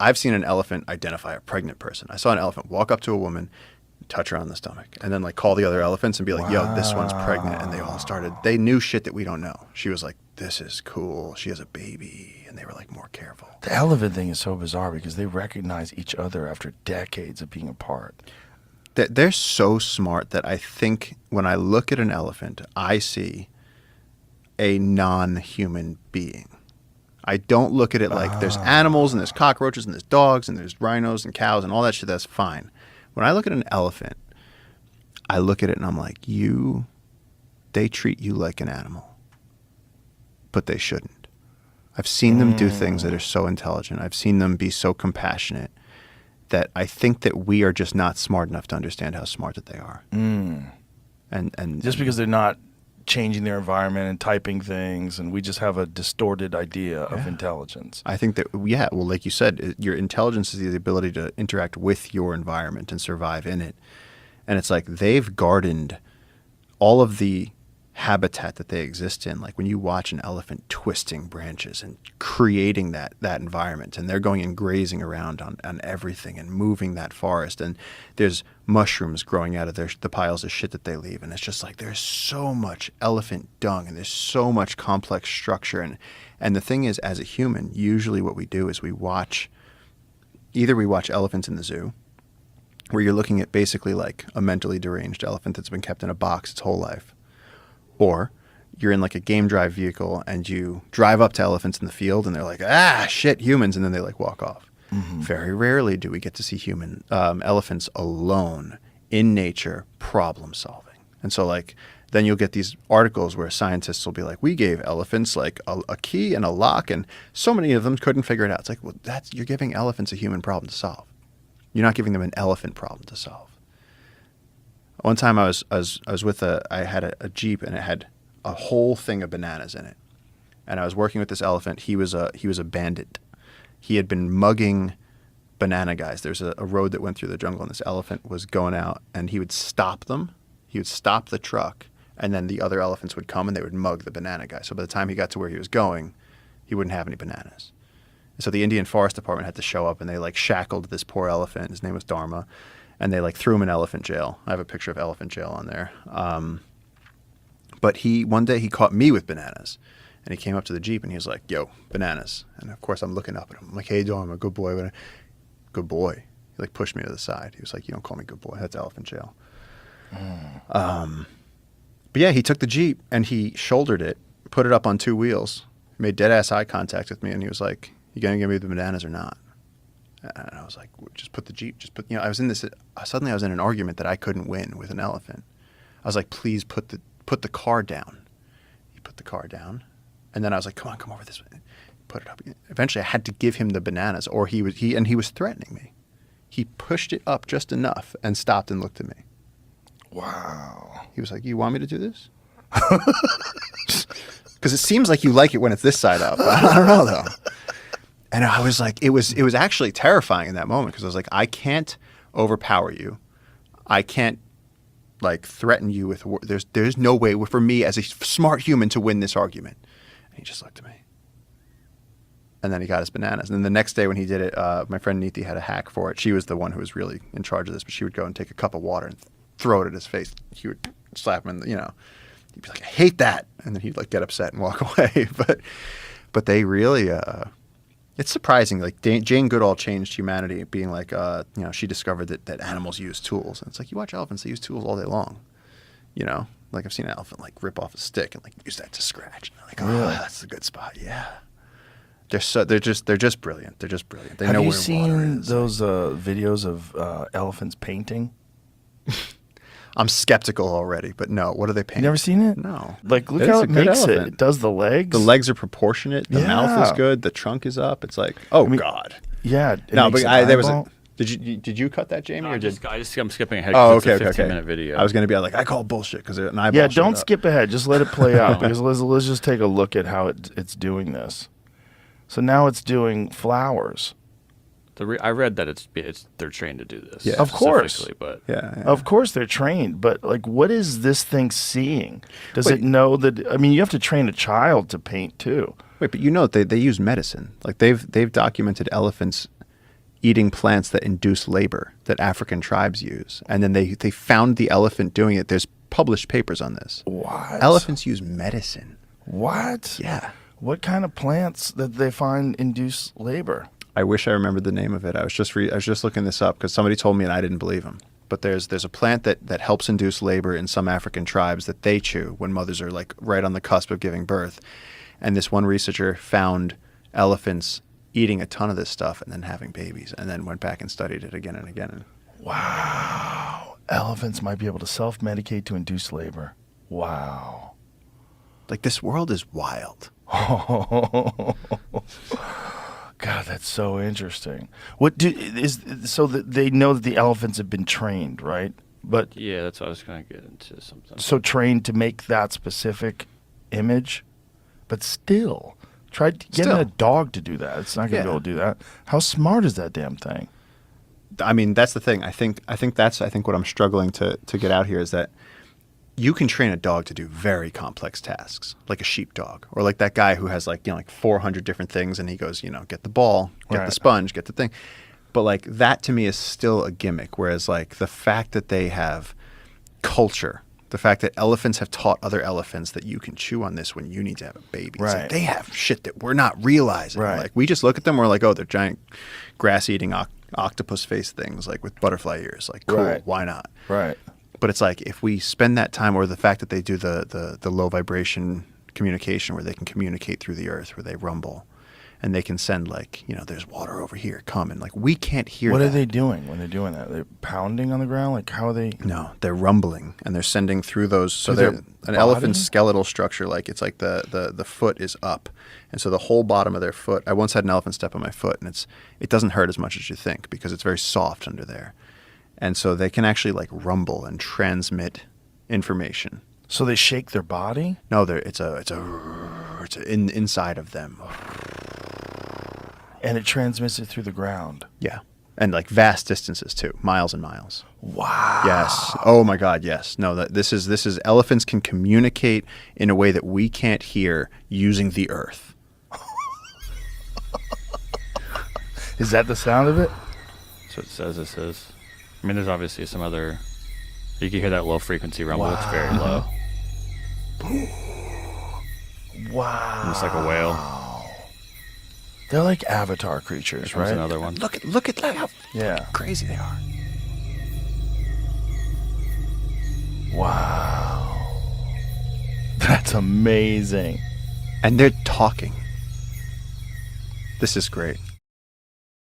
I've seen an elephant identify a pregnant person. I saw an elephant walk up to a woman, touch her on the stomach, and then like call the other elephants and be like, yo, this one's pregnant. And they knew shit that we don't know. She was like, this is cool. She has a baby. And they were like more careful. The elephant thing is so bizarre because they recognize each other after decades of being apart. They're so smart that I think when I look at an elephant, I see a non-human being. I don't look at it like there's animals and there's cockroaches and there's dogs and there's rhinos and cows and all that shit. That's fine. When I look at an elephant, I look at it and I'm like, they treat you like an animal, but they shouldn't. I've seen them do things that are so intelligent. I've seen them be so compassionate that I think that we are just not smart enough to understand how smart that they are. And just because they're not changing their environment and typing things, and we just have a distorted idea of intelligence. I think that, well, like you said, your intelligence is the ability to interact with your environment and survive in it. And it's like they've gardened all of the habitat that they exist in. Like when you watch an elephant twisting branches and creating that environment, and they're going and grazing around on everything and moving that forest, and there's mushrooms growing out of the piles of shit that they leave, and it's just like there's so much elephant dung and there's so much complex structure. And the thing is, as a human, usually what we do is we watch elephants in the zoo, where you're looking at basically like a mentally deranged elephant that's been kept in a box its whole life. Or you're in like a game drive vehicle and you drive up to elephants in the field and they're like, shit, humans, and then they like walk off. Very rarely do we get to see elephants alone in nature problem solving. And so like then you'll get these articles where scientists will be like, we gave elephants like a key and a lock and so many of them couldn't figure it out. It's like, well, you're giving elephants a human problem to solve. You're not giving them an elephant problem to solve. One time I had a Jeep and it had a whole thing of bananas in it. And I was working with this elephant. He was a bandit. He had been mugging banana guys. There's a road that went through the jungle and this elephant was going out and he would stop them. He would stop the truck and then the other elephants would come and they would mug the banana guy. So by the time he got to where he was going, he wouldn't have any bananas. So the Indian Forest Department had to show up and they like shackled this poor elephant. His name was Dharma. And they like threw him in elephant jail. I have a picture of elephant jail on there. But one day he caught me with bananas. And he came up to the Jeep and he was like, yo, bananas. And of course I'm looking up at him. I'm like, hey, Dharma, good boy. Good boy. He like pushed me to the side. He was like, you don't call me good boy. That's elephant jail. But yeah, he took the Jeep and he shouldered it, put it up on two wheels, made dead ass eye contact with me. And he was like, you going to give me the bananas or not? And I was like, just put the Jeep, I was in an argument that I couldn't win with an elephant. I was like, please put the car down. He put the car down. And then I was like, come over this way. Put it up. Eventually I had to give him the bananas or he was threatening me. He pushed it up just enough and stopped and looked at me. Wow. He was like, you want me to do this? Because it seems like you like it when it's this side up. I don't know though. And I was like, it was actually terrifying in that moment because I was like, I can't overpower you. I can't like threaten you with there's no way for me as a smart human to win this argument. And he just looked at me. And then he got his bananas. And then the next day when he did it, my friend Neeti had a hack for it. She was the one who was really in charge of this, but she would go and take a cup of water and throw it at his face. He would slap him he'd be like, I hate that. And then he'd like get upset and walk away. But they really, it's surprising. Like Jane Goodall changed humanity, being like, she discovered that animals use tools. And it's like, you watch elephants, they use tools all day long. Like I've seen an elephant like rip off a stick and like use that to scratch. And they're like, really? That's a good spot. Yeah. They're just brilliant. They're just brilliant. They know where water is. Have you seen those videos of elephants painting? I'm skeptical already, but no. What are they painting? You never seen it? No. Like, look how it makes elephant. It does the legs. The legs are proportionate. The mouth is good. The trunk is up. It's like, God. Yeah. No, but there was a. Did you cut that, Jamie? No, I'm skipping ahead. Oh, okay. It's a 15-minute video. I was going to be like, I call bullshit because an eyeball. Yeah, don't skip ahead. Just let it play out because let's just take a look at how it's doing this. So now it's doing flowers. I read that they're trained to do this. Yeah, of course. But of course they're trained. But like, what is this thing seeing? Does it know that? I mean, you have to train a child to paint too. Wait, but they use medicine. Like they've documented elephants eating plants that induce labor that African tribes use. And then they found the elephant doing it. There's published papers on this. What? Elephants use medicine. What? Yeah. What kind of plants that they find induce labor? I wish I remembered the name of it. I was just looking this up because somebody told me and I didn't believe him. But there's a plant that helps induce labor in some African tribes that they chew when mothers are like right on the cusp of giving birth. And this one researcher found elephants eating a ton of this stuff and then having babies, and then went back and studied it again and again. Wow. Elephants might be able to self-medicate to induce labor. Wow. Like, this world is wild. God, that's so interesting. So that they know that the elephants have been trained, right? But Yeah, that's what I was going to get into something. so trained to make that specific image, but still, try getting a dog to do that. It's not going to be able to do that. How smart is that damn thing? I mean, that's the thing. I think what I'm struggling to get out here is that you can train a dog to do very complex tasks, like a sheepdog, or like that guy who has like 400 different things, and he goes, get the ball, get the sponge, get the thing. But like that to me is still a gimmick. Whereas like the fact that they have culture, the fact that elephants have taught other elephants that you can chew on this when you need to have a baby. It's like they have shit that we're not realizing. Right. Like we just look at them, we're like, oh, they're giant grass-eating octopus face things like with butterfly ears. Like, cool, why not? Right. But it's like if we spend that time, or the fact that they do the low vibration communication where they can communicate through the earth, where they rumble, and they can send like, there's water over here, come, and like we can't hear What that. are they doing when they're doing that? They're pounding on the ground? Like how are they? No, they're rumbling, and they're sending through those. So Through they're their an elephant's body? skeletal structure, like it's like the foot is up, and so the whole bottom of their foot. I once had an elephant step on my foot, and it doesn't hurt as much as you think because it's very soft under there, and so they can actually like rumble and transmit information. So they shake their body? No, it's inside of them. And it transmits it through the ground. Yeah, and like vast distances too, miles and miles. Wow. Yes. Oh my God. Yes. No. This is elephants can communicate in a way that we can't hear using the earth. Is that the sound of it? So it says this is. I mean, there's obviously some other. You can hear that low frequency rumble. It's very low. Wow. It's like a whale. They're like avatar creatures, There's right? another one. Look at how Yeah. crazy they are. Wow. That's amazing. And they're talking. This is great.